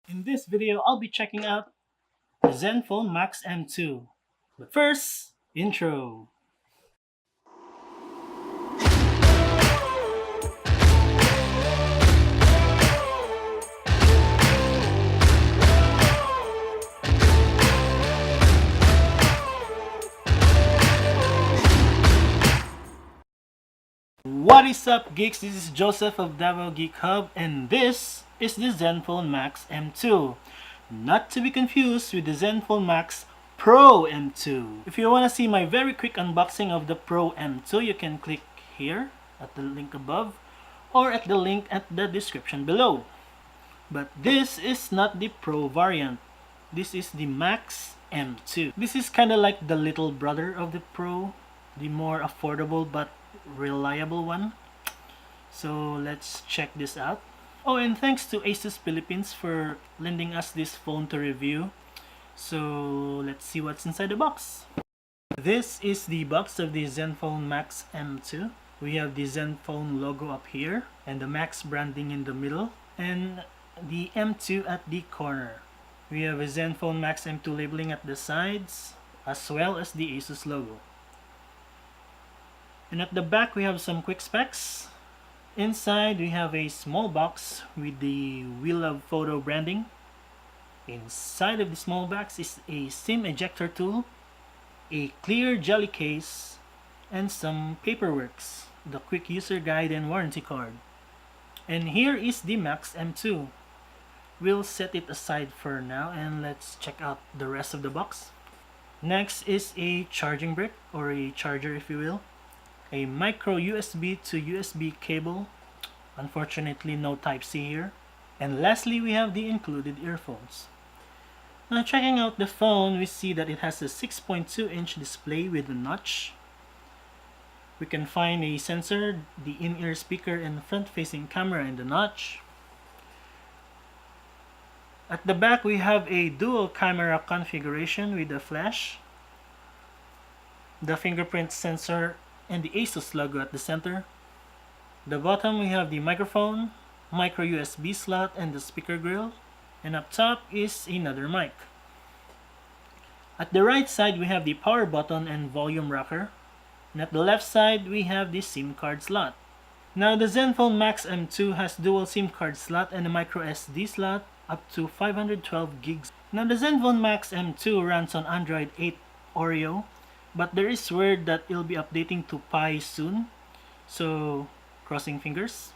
In this video, I'll be checking out the Zenfone Max M2. But first, intro. What is up, geeks? This is Joseph of Davao Geek Hub, and this is the Zenfone Max M2. Not to be confused with the Zenfone Max Pro M2. If you want to see my very quick unboxing of the Pro M2, you can click here at the link above or at the link at the description below. But this is not the Pro variant. This is the Max M2. This is kind of like the little brother of the Pro, the more affordable but reliable one. So let's check this out. Oh, and thanks to Asus Philippines for lending us this phone to review. So let's see what's inside the box. This is the box of the Zenfone Max M2. We have the Zenfone logo up here and the Max branding in the middle and the M2 at the corner. We have a Zenfone Max M2 labeling at the sides as well as the Asus logo. And at the back we have some quick specs. Inside we have a small box with the We Love Photo branding. Inside of the small box is a SIM ejector tool, a clear jelly case, and some paperworks, the quick user guide and warranty card. And here is the Max M2. We'll set it aside for now and let's check out the rest of the box. Next is a charging brick, or a charger if you will. A micro USB to USB cable, unfortunately no Type-C here. And lastly, we have the included earphones. Now checking out the phone, we see that it has a 6.2-inch display with a notch. We can find a sensor, the in-ear speaker, and front-facing camera in the notch. At the back, we have a dual camera configuration with a flash, the fingerprint sensor, and the Asus logo at the center. The bottom we have the microphone, micro USB slot, and the speaker grill. And up top is another mic. At the right side we have the power button and volume rocker. And at the left side we have the SIM card slot. Now the Zenfone Max M2 has dual SIM card slot and a micro SD slot up to 512 gigs. Now the Zenfone Max M2 runs on Android 8 Oreo, but there is word that it'll be updating to Pie soon, so crossing fingers.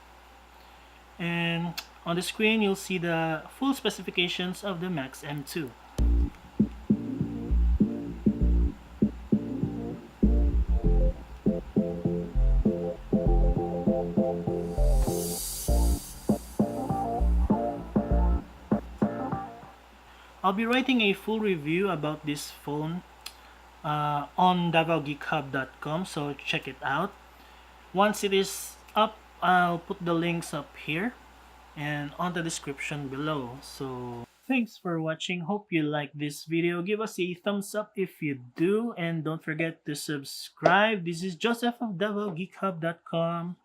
And on the screen you'll see the full specifications of the Max M2. I'll be writing a full review about this phone on DavaoGeekHub.com, so check it out. Once it is up, I'll put the links up here and on the description below. So thanks for watching. Hope you like this video. Give us a thumbs up if you do, and don't forget to subscribe. This is Joseph of DavaoGeekHub.com.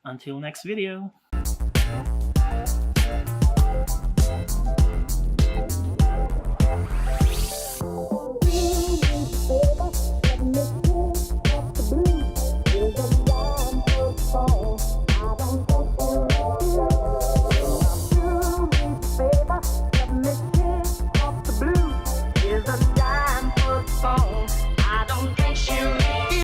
Until next video.